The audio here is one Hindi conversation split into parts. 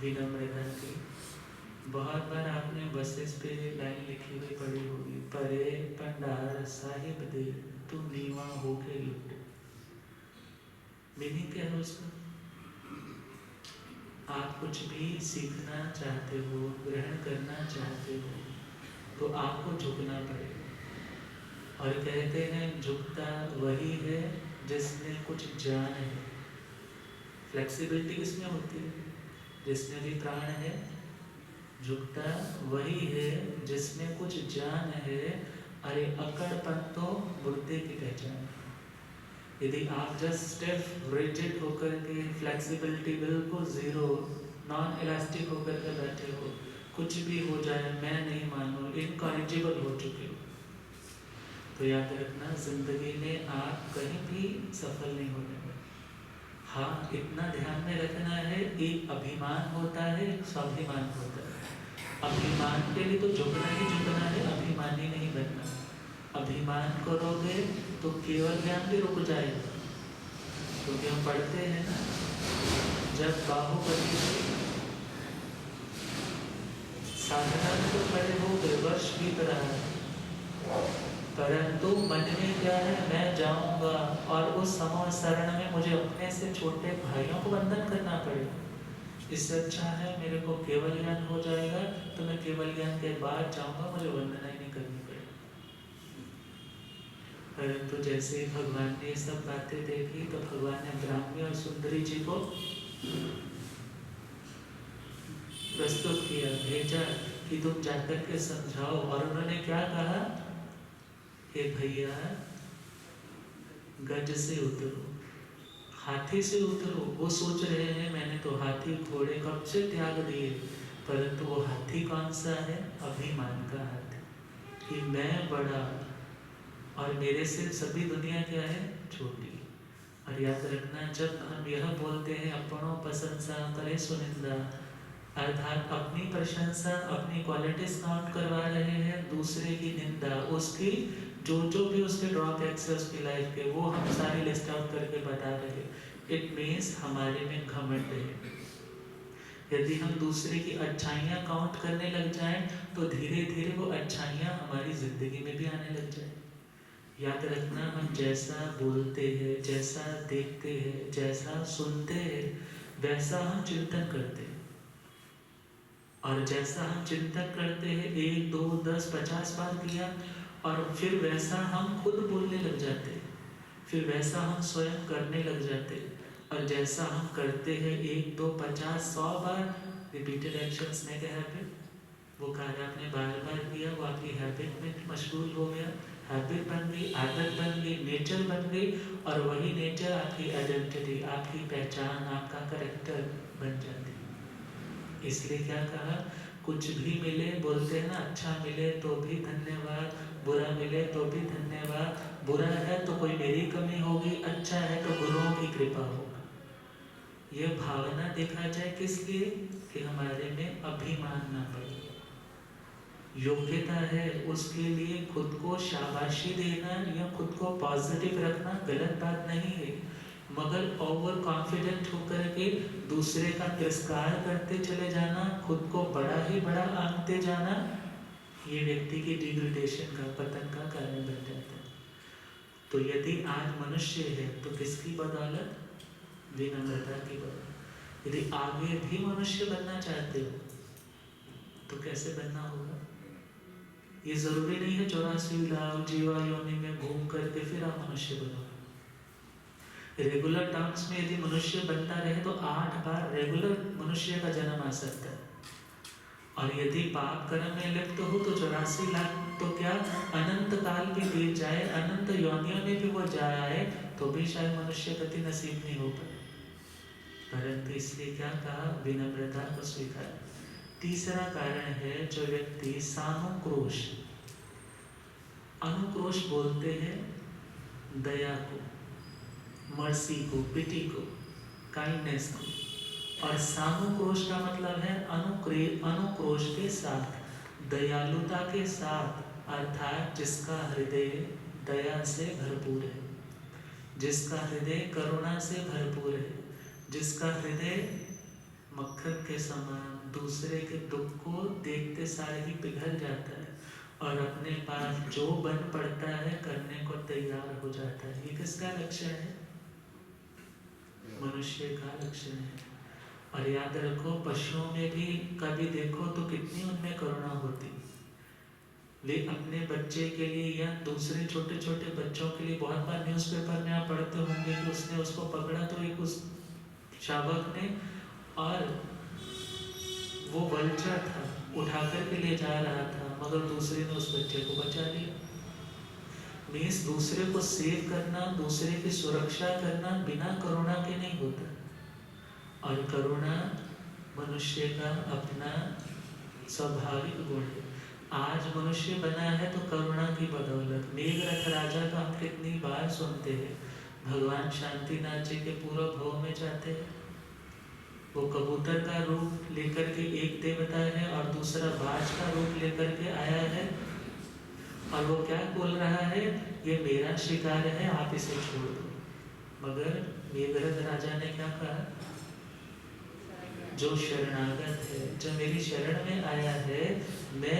विनम्रता की। बहुत बार आपने बसेस पे लाइन लिखी हुई पड़ी होगी, परे पंडार साहिब दे तू नीवा होके लुट। मीनिंग क्या है उसका? आप कुछ भी सीखना चाहते हो, ग्रहण करना चाहते हो, तो आपको झुकना पड़ेगा। और कहते हैं झुकता वही है जिसने कुछ जान है। फ्लेक्सिबिलिटी किसमें होती है? जिसमें भी प्राण है। झुकता वही है जिसमें कुछ जान है। अरे अकड़पन तो मुर्दे की पहचान है। यदि आप जस्ट स्टिफ रिजिड होकर के, फ्लेक्सिबिलिटी बिल्कुल जीरो, नॉन इलास्टिक होकर के बैठे हो, कुछ भी हो जाए मैं नहीं मानूं, इनकॉरिजिबल हो चुके हो, तो याद रखना जिंदगी में आप कहीं भी सफल नहीं होने वाले। हाँ, इतना ध्यान में रखना है, एक अभिमान होता है, एक स्वाभिमान होता है। अभिमान के लिए तो झुकना ही झुकना है, अभिमानी नहीं बनना। अभिमान करोगे तो केवल ज्ञान भी रुक जाएगा। क्योंकि हम पढ़ते हैं ना, जब बाहुबली साधना में तो खड़े हो गए, वर्ष बीत रहा है, परंतु मन में क्या है, मैं जाऊंगा और उस समय शरण में मुझे अपने से छोटे भाइयों को वंदन करना पड़ेगा। इससे अच्छा है मेरे को केवल ज्ञान हो जाएगा, तो मैं केवल ज्ञान के बाद जाऊंगा, मुझे वंदना ही नहीं करनी पड़ेगी। परंतु जैसे भगवान ने सब बातें देखी, तो भगवान ने ब्राह्मणी और सुंदरी जी को प्रस्तुत किया, भेजा कि तुम जाकर के समझाओ। और उन्होंने क्या कहा? हे भैया, गज से उतरो, हाथी से उतरो। वो सोच रहे हैं मैंने तो हाथी घोड़े कब से त्याग दिए, परंतु वो हाथी कौन सा है? अभिमान का हाथी, कि मैं बड़ा और मेरे से सभी दुनिया क्या है? छोटी। और याद रखना, जब हम यह बोलते हैं अपनों प्रशंसा करे सुनिंदा, अर्थात अपनी प्रशंसा, अपनी क्वालिटीज काउंट करवा रहे हैं, दूसरे की निंदा, उसकी जो भी उसके ड्रॉबैक्स है उसकी लाइफ के, वो हम सारी लिस्ट आउट करके बता रहे हैं। इट मीन्स हमारे में घमंड है। यदि हम दूसरे की अच्छाइयाँ काउंट करने लग जाएं, तो धीरे धीरे वो अच्छाइयाँ हमारी जिंदगी में भी आने लग जाए। याद रखना, हम जैसा बोलते हैं, जैसा देखते हैं, जैसा सुनते हैं, वैसा हम चिंतन करते हैं। और जैसा हम चिंतन करते हैं, 1, 2, 10, 50 बार किया, और फिर वैसा हम खुद बोलने लग जाते हैं, फिर वैसा हम स्वयं करने लग जाते हैं। और जैसा हम करते हैं 1, 2, 50, 100 बार, repeated actions make a habit. वो कार्य आपने बार बार किया, वो आपकी हैबिट में मशगूल हो गया, हैबिट बन गई, आदत बन गई, नेचर बन गई, और वही नेचर आपकी आइडेंटिटी, आपकी पहचान, आपका करेक्टर बन जाती है। इसलिए क्या कहा? कुछ भी मिले, बोलते हैं ना, अच्छा मिले तो भी धन्यवाद, बुरा मिले तो भी धन्यवाद। बुरा है तो कोई मेरी कमी होगी, अच्छा है तो गुरुओं की कृपा होगी। ये भावना देखा जाए किस लिए? कि हमारे में अभिमान ना पड़े। योग्यता है, उसके लिए खुद को शाबाशी देना या खुद को पॉजिटिव रखना गलत बात नहीं है, मगर ओवर कॉन्फिडेंट होकर के दूसरे का तिरस्कार करते चले जाना, खुद को बड़ा ही बड़ा आंकते जाना, ये व्यक्ति की डिग्रेडेशन का, पतन का कारण बन जाता है। तो यदि आज मनुष्य है तो किसकी बदौलत? विनम्रता की बदौलत। यदि आगे भी मनुष्य बनना चाहते हो तो कैसे बनना होगा? ये जरूरी नहीं है 84 लाख जीवा योनि में घूम करके फिर आप मनुष्य बनो। रेगुलर टर्म्स में यदि मनुष्य बनता रहे तो 8 बार रेगुलर मनुष्य का जन्म आ सकता है। और यदि पाप कर्म में लिप्त हो तो 84 लाख तो क्या, अनंत काल भी बीत जाए, अनंत योनियों में भी वो जाए, तो भी शायद मनुष्य गति नसीब नहीं हो पाए। परंतु इसलिए क्या कहा? विनम्रता को स्वीकार। तीसरा कारण है, जो व्यक्ति सानुक्रोश, अनुक्रोश बोलते हैं दया को, मर्सी को, पिटी को, काइंडनेस को। और सानुक्रोश का मतलब है अनुक्रोश के साथ, दयालुता के साथ, अर्थात जिसका हृदय दया से भरपूर है, जिसका हृदय करुणा से भरपूर है, जिसका हृदय मक्खन पत्थर के समान दूसरे के दुख को देखते सारे ही पिघल जाता है और अपने पास जो बन पड़ता है करने को तैयार हो जाता है। ये किसका लक्षण है? मनुष्य का लक्षण है। और याद रखो, पशुओं में भी कभी देखो तो कितनी उनमें करुणा होती। वे अपने बच्चे के लिए या दूसरे छोटे छोटे बच्चों के लिए, बहुत बार न्यूज़पेपर में आप पढ़ते होंगे कि उसने उसको पकड़ा तो एक उस शावक ने, और वो वल्चर था, उठा कर के ले जा रहा था, मगर दूसरे ने उस बच्चे को बचा लिया। मीन्स दूसरे को सेव करना, दूसरे की सुरक्षा करना बिना करुणा के नहीं होता। और करुणा मनुष्य का अपना स्वाभाविक गुण है। आज मनुष्य बना है तो करुणा की बदौलत। मेघरथ राजा का हम कितनी बार सुनते हैं, भगवान शांतिनाथ जी के पूरा भव में जाते हैं, वो कबूतर का रूप लेकर के एक देवता है और दूसरा बाज का रूप लेकर के आया है, और वो क्या बोल रहा है, ये मेरा शिकार है, आप इसे छोड़ दो। मगर मेघरथ राजा ने क्या कहा, जो शरणागत है, जो मेरी शरण में आया है, मैं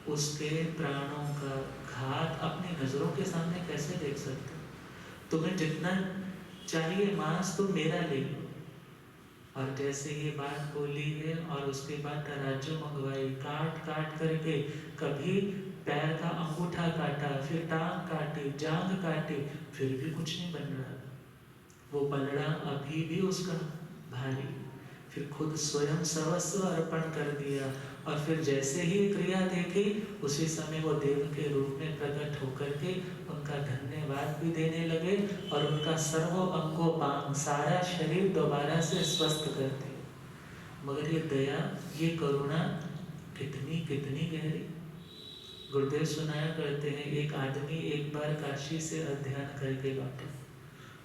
उसके प्राणों का घात अपनी नजरों के सामने कैसे देख सकता हूँ? तुम्हें जितना चाहिए मांस तुम मेरा ले लो। और जैसे ये बात बोली है और उसके बाद तराजू मंगवाई, काट काट करके, कभी पैर का अंगूठा काटा, फिर टांग काटी, जांघ काटी, फिर भी कुछ नहीं बन रहा। वो पलड़ा अभी भी उसका भारी। फिर खुद स्वयं सर्वस्व अर्पण कर दिया, और फिर जैसे ही क्रिया देखी उसी समय वो देव के रूप में प्रकट होकर के उनका धन्यवाद भी देने लगे और उनका सर्व अंगोपांग, सारा शरीर दोबारा से स्वस्थ कर दिया। मगर ये दया, ये करुणा कितनी कितनी गहरी। गुरुदेव सुनाया करते हैं, एक आदमी एक बार काशी से अध्ययन करके लौटे।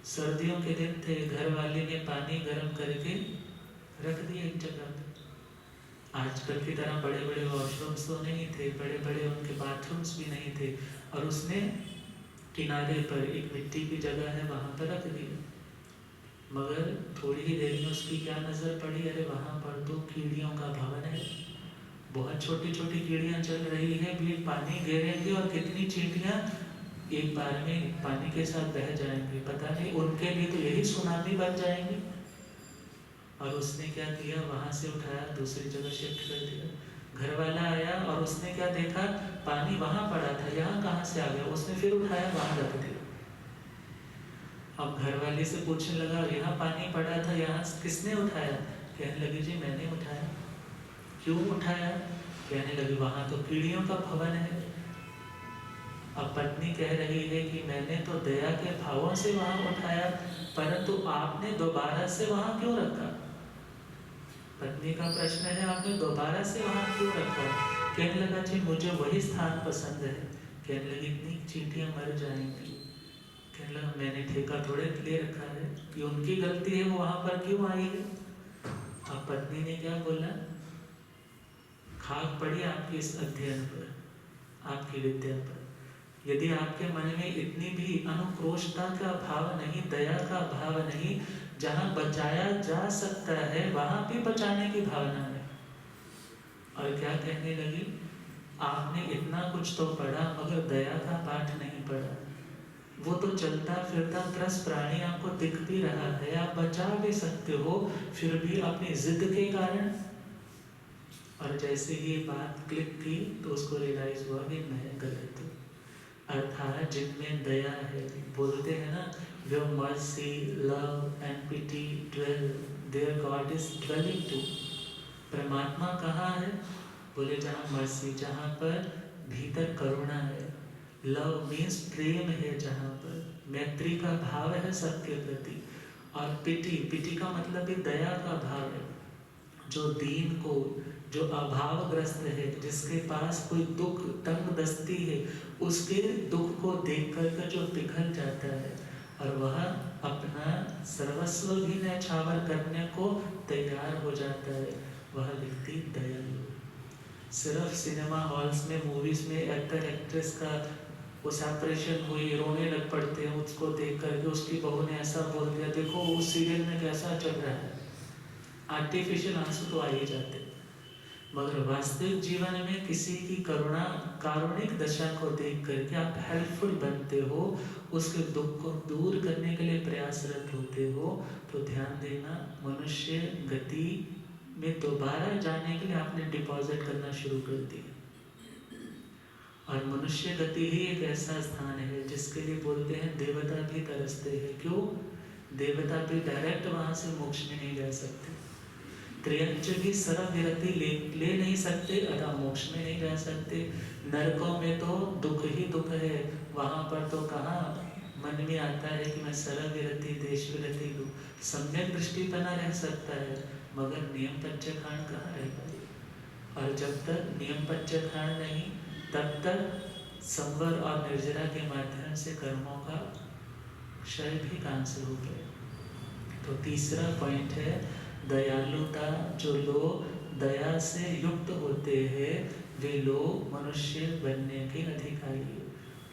सर्दियों के दिन थे, घर वाले ने पानी गर्म करके रख दिया एक जगह पे। आजकल की तरह बड़े बड़े वॉशरूम्स तो नहीं थे, बड़े बड़े उनके बाथरूम्स भी नहीं थे, और उसने किनारे पर एक मिट्टी की जगह है वहाँ पर रख दिया। मगर थोड़ी ही देर में उसकी क्या नज़र पड़ी, अरे वहाँ पर तो कीड़ियों का भवन है, बहुत छोटी छोटी कीड़ियाँ चल रही है, भी पानी गिरेंगे और कितनी चींटियाँ एक बार में पानी के साथ बह जाएंगी, पता नहीं उनके लिए तो यही सुनामी बन जाएंगी। और उसने क्या किया, वहाँ से उठाया दूसरी जगह शिफ्ट कर दिया। घर वाला आया और उसने क्या देखा, पानी वहाँ पड़ा था, यहाँ कहाँ से आ गया, उसने फिर उठाया वहाँ रख दिया। अब घर वाले से पूछने लगा, यहाँ पानी पड़ा था, यहाँ किसने उठाया? कहने लगी, जी मैंने उठाया। क्यों उठाया? कहने लगी, वहाँ तो कीड़ियों का भवन है। अब पत्नी कह रही है कि मैंने तो दया के भावों से वहाँ उठाया, परंतु आपने दोबारा से वहाँ क्यों रखा? पत्नी का प्रश्न है, आपने दोबारा से वहाँ क्यों रखा? कहने लगा, जी मुझे वही स्थान पसंद है। कहने लगी, इतनी चींटियाँ मर जाएंगी। कहने लगा, मैंने ठेका थोड़े ले रखा है, ये उनकी गलती है, वो वहाँ पर क्यों आई है? अब पत्नी ने क्या बोला, खाक पड़ी आपकी इस अध्ययन पर, आपकी विद्या पर। यदि आपके मन में इतनी भी अनुक्रोशता का भाव नहीं, दया का भाव नहीं, जहाँ बचाया जा सकता है वहाँ भी बचाने की भावना है। और क्या कहने लगी, आपने इतना कुछ तो पढ़ा मगर दया का पाठ नहीं पढ़ा। वो तो चलता फिरता त्रस्त प्राणी आपको दिख भी रहा है, आप बचा भी सकते हो, फिर भी अपनी जिद के कारण। और जैसे ही बात क्लिक की तो उसको रियलाइज हुआ कि मैं गलत हूँ। अर्थात जिनमें दया है, बोलते हैं ना, where mercy, love and pity dwell, there God is dwelling too. परमात्मा कहाँ है? बोले जहाँ मर्सी, जहाँ पर भीतर करुणा है, लव मीन्स प्रेम है, जहाँ पर मैत्री का भाव है सबके प्रति, और पिटी, पिटी का मतलब भी दया का भाव है। जो दीन को, जो अभावग्रस्त है, जिसके पास कोई दुख तंग दस्ती है, उसके दुख को देख कर जो पिघल जाता है और वह अपना सर्वस्व भी न्यौछावर करने को तैयार हो जाता है, वह व्यक्ति दयालु। सिर्फ सिनेमा हॉल्स में, मूवीज में एक्टर एक्ट्रेस का वो सेपरेशन हुई, रोने लग पड़ते हैं उसको देख करके, उसकी बहू ने ऐसा बोल दिया, देखो उस सीरियल में कैसा चल रहा है। आर्टिफिशियल आंसू तो आ ही जाते, मगर वास्तविक जीवन में किसी की करुणा कारुणिक दशा को देख करके आप हेल्पफुल बनते हो, उसके दुख को दूर करने के लिए प्रयासरत होते हो, तो ध्यान देना मनुष्य गति में दोबारा जाने के लिए आपने डिपॉजिट करना शुरू कर दिया। और मनुष्य गति ही एक ऐसा स्थान है जिसके लिए बोलते हैं देवता भी तरसते हैं। क्यों? देवता भी डायरेक्ट वहां से मोक्ष में नहीं जा सकते, त्रियंच भी सरल विरति ले नहीं सकते, अतः मोक्ष में नहीं जा सकते। नरकों में तो दुख ही दुख है, वहां पर तो कहाँ मन में आता है कि मैं सरल विरति देश विरति लूँ, सम्यक दृष्टि बना रह सकता है, मगर नियम पंचखांड कहाँ रहेगा। और जब तक नियम पंचखांड नहीं, तब तक संवर और निर्जरा के माध्यम से कर्मों का क्षय भी कहाँ से हो गए। तो तीसरा पॉइंट है दयालुता। जो लोग दया से युक्त होते हैं वे लोग मनुष्य बनने के अधिकारी।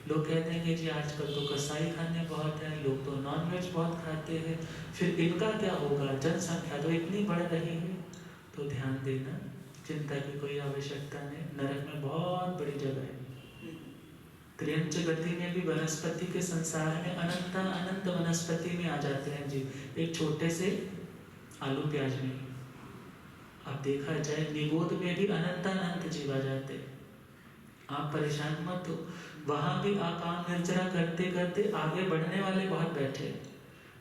लोग कहते हैं कि जी आजकल तो कसाई खाने बहुत हैं, लोग तो नॉनवेज बहुत खाते हैं, फिर इनका क्या होगा, जनसंख्या तो इतनी बढ़ रही है। तो ध्यान देना, चिंता की कोई आवश्यकता नहीं, नरक में बहुत बड़ी जगह है। त्रियंच गति में भी वनस्पति के संसार में अनंत वनस्पति में आ जाते हैं जी, एक छोटे से आलू प्याज में। अब देखा जाए निगोद में भी अनंत जीव आ जाते हैं। आप परेशान मत हो, वहां भी आप काम निर्जरा करते करते आगे बढ़ने वाले बहुत बैठे,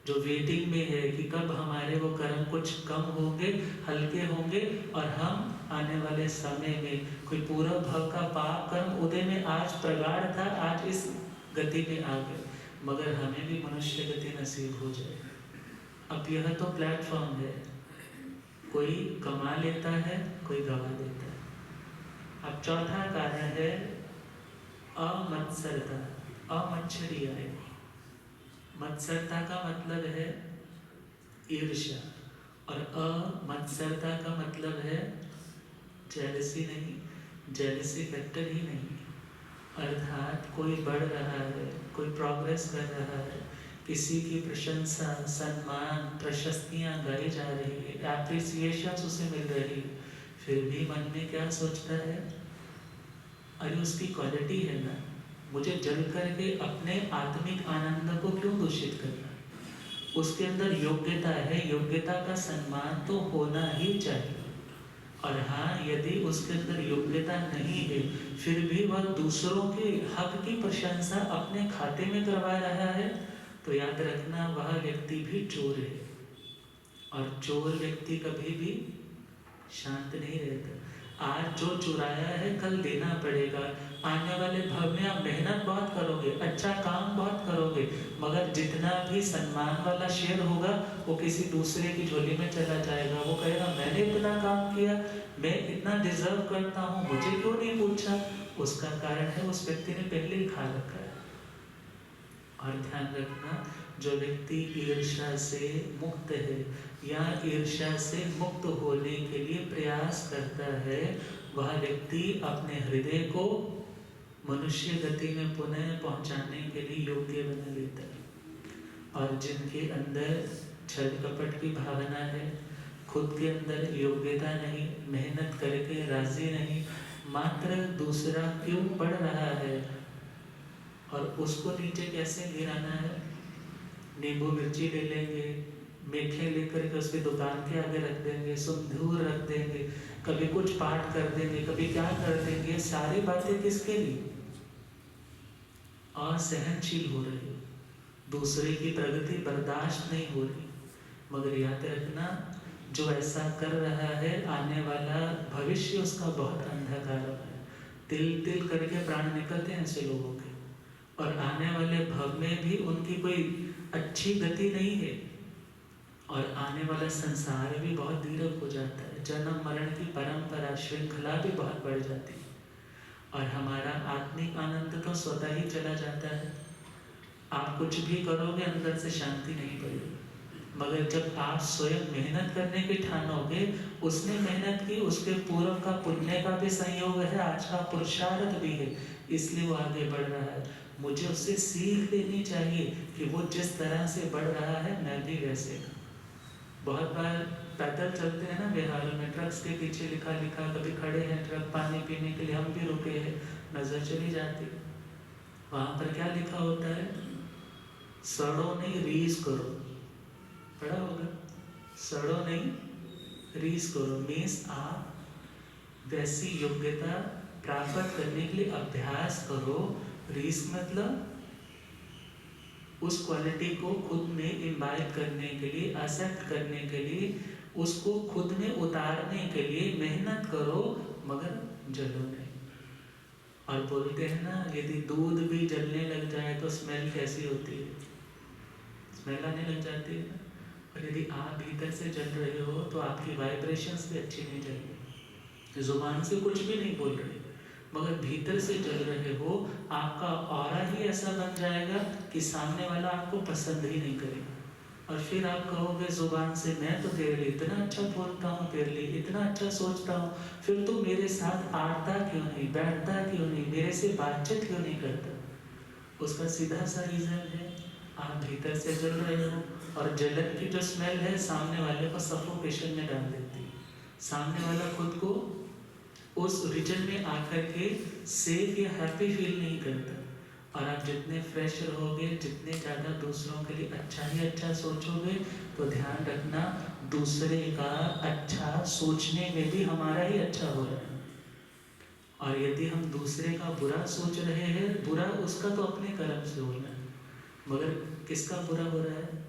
जो वेटिंग में है कि कब हमारे वो कर्म कुछ कम होंगे, हल्के होंगे, और हम आने वाले समय में कोई पूरा भव का पाप कर्म उदय में आज प्रगाढ़ था, आज इस गति में आ गए, मगर हमें भी मनुष्य गति नसीब हो जाए। अब यह तो प्लेटफॉर्म है, कोई कमा लेता है, कोई गवा देता है। अब चौथा कारण है अमत्सरता, अमच्छरिया है। मत्सरता का मतलब है ईर्ष्या, और अमत्सरता का मतलब है जेलसी नहीं, जेलसी फैक्टर ही नहीं। अर्थात कोई बढ़ रहा है, कोई प्रोग्रेस कर रहा है, किसी की प्रशंसा, सम्मान, प्रशस्तियाँ गाई जा रही है, एप्रिसिएशन उसे मिल रही है, फिर भी मन में क्या सोचता है, अरे उसकी क्वालिटी है ना, मुझे जल करके अपने आत्मिक आनंद को क्यों दूषित करना। उसके अंदर योग्यता है, योग्यता का सम्मान तो होना ही चाहिए। और हाँ, यदि उसके अंदर योग्यता नहीं है, फिर भी वह दूसरों के हक की प्रशंसा अपने खाते में करवा रहा है, तो याद रखना वह व्यक्ति भी चोर है। और चोर व्यक्ति कभी भी शांत नहीं रहता। आज जो चुराया है कल देना पड़ेगा। आने वाले भव में आप मेहनत बहुत करोगे, अच्छा काम बहुत करोगे, मगर जितना भी सम्मान वाला शेयर होगा वो किसी दूसरे की झोली में चला जाएगा। वो कहेगा मैंने इतना काम किया, मैं इतना डिजर्व करता हूँ, मुझे क्यों नहीं पूछा। उसका कारण है उस व्यक्ति ने पहले ही खा रखा है। और ध्यान रखना, जो व्यक्ति ईर्ष्या से मुक्त है या ईर्ष्या से मुक्त होने के लिए प्रयास करता है, वह व्यक्ति अपने हृदय को मनुष्य गति में पुनः पहुंचाने के लिए योग्य बना लेता है। और जिनके अंदर छल कपट की भावना है, खुद के अंदर योग्यता नहीं, मेहनत करके राजी नहीं, मात्र दूसरा क्यों पढ़ रहा है और उसको नीचे कैसे गिराना है, नींबू मिर्ची ले लेंगे, मेथे लेकर के उसकी दुकान के आगे रख देंगे, सिंदूर रख देंगे, कभी कुछ पाठ कर देंगे, कभी क्या कर देंगे। सारी बातें किसके लिए? असहनशील हो रही, दूसरे की प्रगति बर्दाश्त नहीं हो रही। मगर याद रखना, जो ऐसा कर रहा है आने वाला भविष्य उसका बहुत अंधकार है। तिल तिल करके प्राण निकलते हैं ऐसे लोगों के, और आने वाले भव में भी उनकी कोई अच्छी गति नहीं है, और आने वाला संसार भी बहुत दीर्घ हो जाता है। जन्म मरण की परंपरा श्रृंखला भी बहुत बढ़ जाती है, और हमारा आत्मिक आनंद तो स्वतः ही चला जाता है। आप कुछ भी करोगे अंदर से शांति नहीं पड़ेगी, मगर जब आप स्वयं मेहनत करने की ठानोगे, उसने मेहनत की, उसके पूर्व का पुण्य का भी संयोग है, आज का पुरुषार्थ भी है, इसलिए वो आगे बढ़ रहा है। मुझे उससे सीख लेनी चाहिए कि वो जिस तरह से बढ़ रहा है मैं भी वैसे। बहुत बार पैदल चलते हैं ना बिहार में, ट्रक्स के पीछे लिखा लिखा, कभी खड़े हैं ट्रक पानी पीने के लिए, हम भी रुके हैं, नजर चली जाती है। वहाँ पर क्या लिखा होता है? सड़ो नहीं रीस करो, पढ़ा होगा? सड़ो नहीं रीस करो मीन्स आप वैसी योग्यता प्राप्त करने के लिए अभ्यास करो। रीस मतलब उस क्वालिटी को खुद में इम्बाइब करने के लिए, एक्सेप्ट करने के लिए, उसको खुद में उतारने के लिए मेहनत करो, मगर जलो नहीं। और बोलते हैं ना, यदि दूध भी जलने लग जाए तो स्मेल कैसी होती है? स्मेल आने लग जाती है ना। और यदि आप भीतर से जल रहे हो तो आपकी वाइब्रेशंस भी अच्छी नहीं चल रही, जुबान से कुछ भी नहीं बोल रहे, मगर भीतर से जल रहे हो, आपका ऑरा ही ऐसा बन जाएगा कि सामने वाला आपको पसंद ही नहीं करेगा। और फिर आप कहोगे जुबान से, मैं तो तेरे लिए इतना अच्छा बोलता हूँ, तेरे लिए इतना अच्छा सोचता हूँ, फिर तू मेरे साथ आड़ता क्यों नहीं, बैठता क्यों नहीं, मेरे से बातचीत क्यों नहीं करता? उसका सीधा सा रीज़न है, आप भीतर से जल रहे हो। और जलन की जो स्मेल है सामने वाले को सफोकेशन में डाल देती है। सामने वाला खुद को उस रीजन में आकर के सेफ या हैप्पी फील नहीं करता। और आप जितने फ्रेश रहोगे, जितने ज़्यादा दूसरों के लिए अच्छा ही अच्छा सोचोगे, तो ध्यान रखना दूसरे का अच्छा सोचने में भी हमारा ही अच्छा हो रहा है। और यदि हम दूसरे का बुरा सोच रहे हैं, बुरा उसका तो अपने कर्म से हो रहा है, मगर किसका बुरा हो रहा है?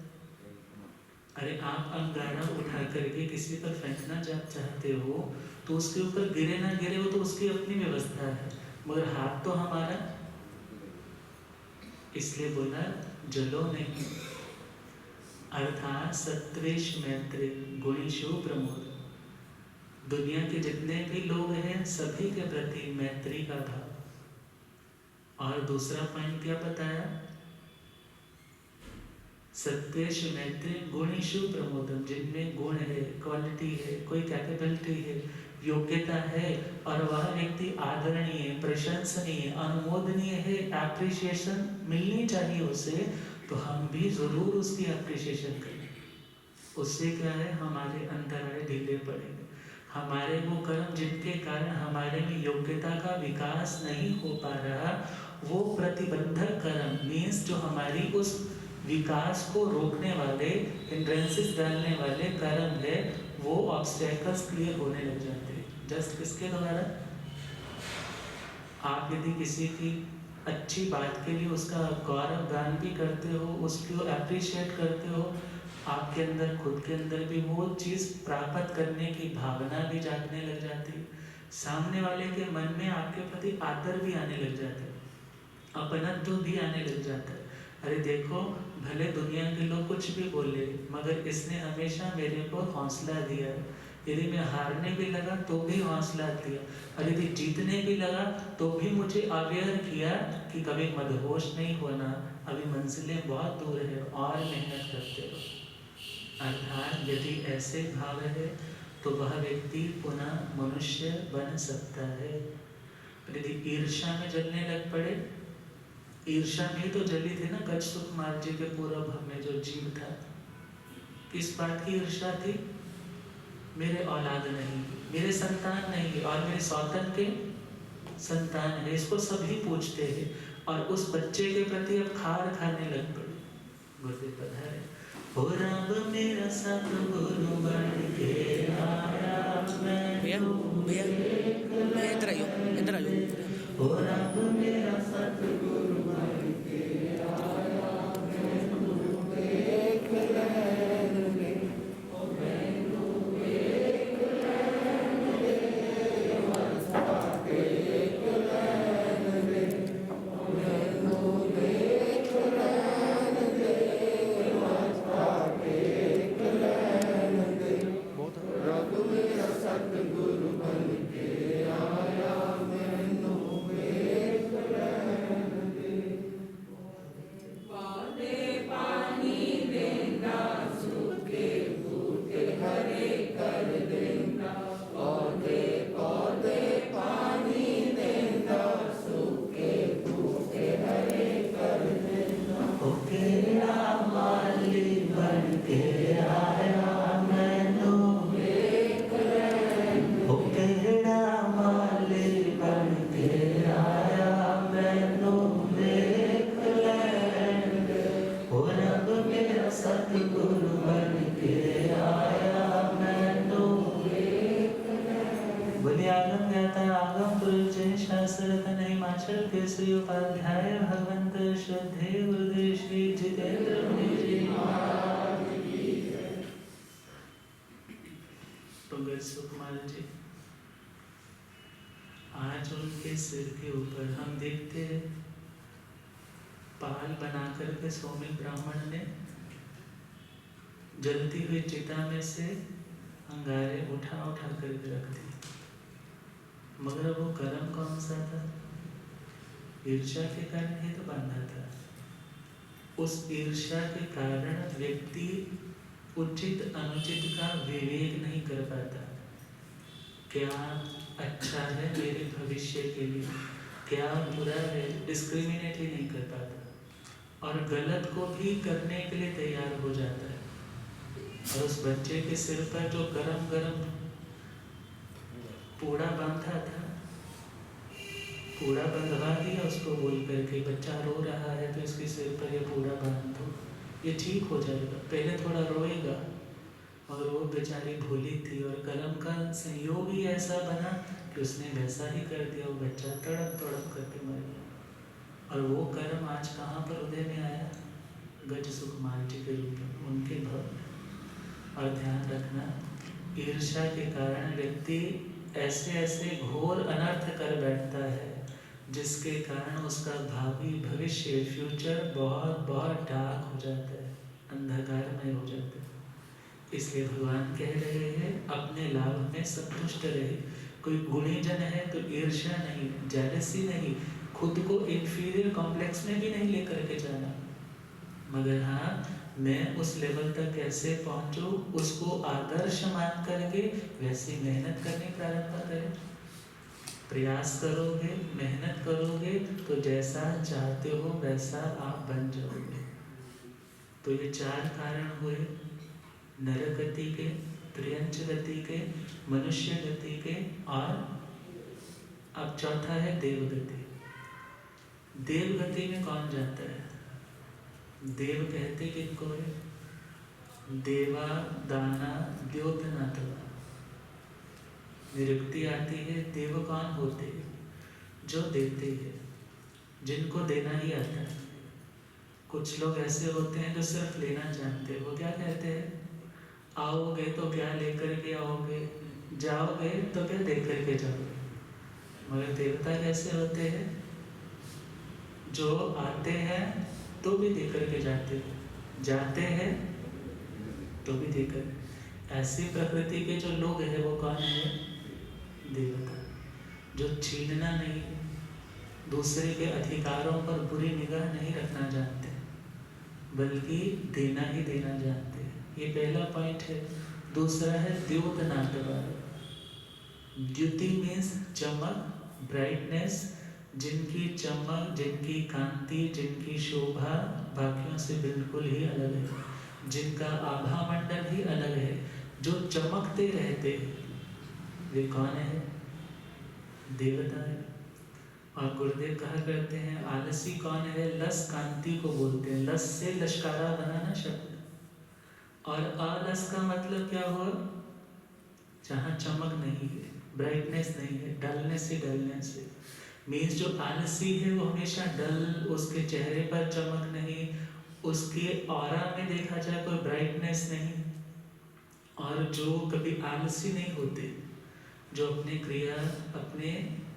अरे आप अंगारा उठा करके किसी पर फेंकना चाहते हो तो उसके ऊपर गिरे ना गिरे वो तो उसकी अपनी व्यवस्था है, मगर हाथ तो हमारा। इसलिए बोला जलो नहीं, अर्थात सत्वेश मैत्री गुणेशु प्रमोद। दुनिया के जितने भी लोग हैं सभी के प्रति मैत्री का भाव। और दूसरा पॉइंट क्या बताया? सत्वेश मैत्री गुणेशु प्रमोदम, जिनमें गुण है, क्वालिटी है, कोई कैपेबिलिटी है, योग्यता है, और वह व्यक्ति आदरणीय, प्रशंसनीय, अनुमोदनीय है, एप्रिसिएशन मिलनी चाहिए उसे, तो हम भी जरूर उसकी एप्रिसिएशन करें। उससे क्या है, हमारे अंतराय ढीले पड़ेंगे। हमारे वो कर्म जिनके कारण हमारे में योग्यता का विकास नहीं हो पा रहा, वो प्रतिबंधक कर्म मीन्स जो हमारी उस विकास को रोकने वाले, हिंड्रेंसेस डालने वाले कर्म है, वो ऑब्स्टेकल्स क्लियर होने लग जाते हैं। जस्ट किसके द्वारा? आप यदि किसी की अच्छी बात के लिए उसका गौरव गान भी करते हो, उसको अप्रिशिएट करते हो, आपके अंदर, खुद के अंदर भी वो चीज़ प्राप्त करने की भावना भी जागने लग जाती है। सामने वाले के मन में आपके प्रति आदर भी आने लग जाता है, अपनत्व भी आने लग जाता है। अरे देखो, भले दुनिया के लोग कुछ भी बोले, मगर इसने हमेशा मेरे को हौसला दिया। यदि मैं हारने भी लगा तो भी हौसला दिया, और यदि जीतने भी लगा तो भी मुझे अवेयर किया कि कभी मदहोश नहीं होना, अभी मंजिलें बहुत दूर है, और मेहनत करते रहो। अर्थात यदि ऐसे भाव है तो वह व्यक्ति पुनः मनुष्य बन सकता है। यदि ईर्ष्या में जलने लग पड़े, ईर्ष्या में तो जली थी ना गज सुकुमार जी के पूर्व में जो जीव था, किस बात की ईर्ष्या थी? मेरे औलाद नहीं, मेरे संतान नहीं, और मेरे सौतन के संतान है, इसको सभी पूछते हैं। और उस बच्चे के प्रति अब खार खाने लग पड़े। गुरुदेव पधारे, हो रब मेरा सतगुरु बन के आया, भैया इधर आइयो, इधर आइयो। हो रब मेरा सतगुरु बन के आया, मैनू देख लैन दे, ओ मैनू देख लैन दे, अवस्था देख लैन दे, ओ मैनू देख लैन दे, अवस्था देख लैन दे, रब मेरा सतगुरु बन के आया, मैनू देख लैन दे। आगम ज्ञाता आगम पुरुष जय शास्त्र तनय हिमाचल केसरी उपाध्याय भगवंत श्रद्धे गुरुदेव श्री जितेंद्र मुनि जी महाराज की जय। पंकज सुकुमार जी, आज उनके सिर के ऊपर हम देखते हैं पाल बना करके सौमिल ब्राह्मण ने जलती हुई चिता में से अंगारे उठा उठा करके रख दी, मगर वो कर्म कौन सा था? ईर्ष्या के कारण ही तो बांधा था। उस ईर्ष्या के कारण व्यक्ति उचित अनुचित का विवेक नहीं कर पाता। क्या अच्छा है मेरे भविष्य के लिए, क्या बुरा है, डिस्क्रिमिनेट ही नहीं कर पाता और गलत को भी करने के लिए तैयार हो जाता है। और उस बच्चे के सिर पर जो गरम गरम पूड़ा बांधा था, पूड़ा बंधवा दिया उसको बोल करके, बच्चा रो रहा है तो इसके सिर पर ये पूड़ा बांध दो, ये ठीक हो जाएगा। पहले थोड़ा रोएगा, मगर वो बेचारी भूली थी और कर्म का संयोग ही ऐसा बना कि उसने वैसा ही कर दिया। वो बच्चा तड़प तड़प करके मर गया। और वो कर्म आज कहाँ पर उदय में आया? गज सुकुमार जी के रूप में, उनके भव। और ध्यान रखना, ईर्ष्या के कारण व्यक्ति ऐसे ऐसे घोर अनर्थ कर बैठता है जिसके कारण उसका भावी भविष्य फ्यूचर बहुत बहुत डार्क हो जाता है, अंधकारमय हो जाता है। इसलिए भगवान कह रहे हैं अपने लाभ में संतुष्ट रहे। कोई गुणी जन है तो ईर्ष्या नहीं, जेलसी नहीं, खुद को इंफीरियर कॉम्प्लेक्स में भी नहीं लेकर के जाना, मगर हाँ मैं उस लेवल तक कैसे पहुंचूं उसको आदर्श मान करके वैसी मेहनत करनी प्रारंभ करें। प्रयास करोगे, मेहनत करोगे तो जैसा चाहते हो वैसा आप बन जाओगे। तो ये 4 कारण हुए, नर गति के, त्रियंच गति के, मनुष्य गति के, और अब चौथा है देव गति। देव गति में कौन जाता है? देव कहते किनको है? देवा दाना द्योतनाथवा। निरुक्ति आती है देव कौन होते हैं? जो देते हैं, जिनको देना ही आता है। कुछ लोग ऐसे होते हैं जो सिर्फ लेना जानते हैं। वो क्या कहते हैं? आओगे तो क्या लेकर के आओगे, जाओगे तो क्या दे करके जाओगे। मगर देवता कैसे होते हैं? जो आते हैं तो भी दे करके जाते हैं, जाते हैं तो भी देकर। ऐसी प्रकृति के जो लोग हैं वो कौन है? देवता। जो छीनना नहीं, दूसरे के अधिकारों पर बुरी निगाह नहीं रखना जानते, बल्कि देना ही देना जानते हैं। ये पहला पॉइंट है। दूसरा है द्योतनाथवा। द्युति मीन्स चमक, ब्राइटनेस, जिनकी चमक, जिनकी कांति, जिनकी शोभा बाकियों से बिल्कुल ही अलग है, जिनका आभा मंडल ही अलग है, जो चमकते रहते हैं, वे कौन है? देवता है। और गुरुदेव कहा करते हैं आलसी कौन है? लस कांति को बोलते हैं। लस से लश्कारा बना ना शब्द। और अलस का मतलब क्या हुआ? जहाँ चमक नहीं है, ब्राइटनेस नहीं है, डलनेस ही डलनेस है। मीन्स जो आलसी है वो हमेशा डल, उसके चेहरे पर चमक नहीं, उसके ऑरा में देखा जाए कोई ब्राइटनेस नहीं। और जो कभी आलसी नहीं होते, जो अपने क्रिया, अपने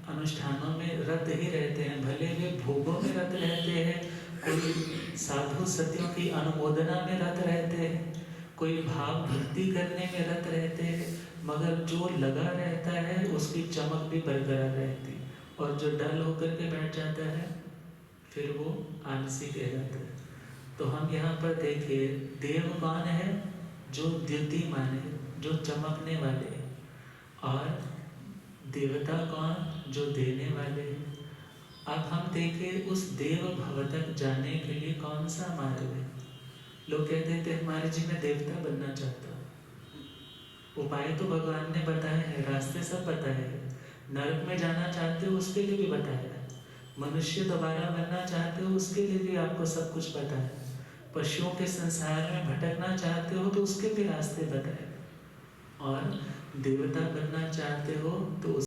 अनुष्ठानों में रत ही रहते हैं, भले वे भोगों में रत रहते हैं, कोई साधु सतियों की अनुमोदना में रत रहते हैं, कोई भाव भक्ति करने में रत रहते हैं, मगर जो लगा रहता है उसकी चमक भी बरकरार रहती है। और जो डल होकर के बैठ जाता है फिर वो आलसी कहलाता है। तो हम यहाँ पर देखिए देव कौन है? जो द्युतिमान है, जो चमकने वाले हैं। और देवता कौन? जो देने वाले हैं। अब हम देखें उस देव भव तक जाने के लिए कौन सा मार्ग है। लोग कहते थे हमारे जी मैं देवता बनना चाहता हूँ। उपाय तो भगवान ने बताए हैं, रास्ते सब बताए हैं। नरक में जाना चाहते हो उसके लिए भी बताया है, मनुष्य दोबारा बनना चाहते हो उसके लिए भी आपको सब कुछ पता है, पशुओं के संसार में भटकना चाहते हो तो उसके भी रास्ते बताए, और देवता बनना चाहते हो तो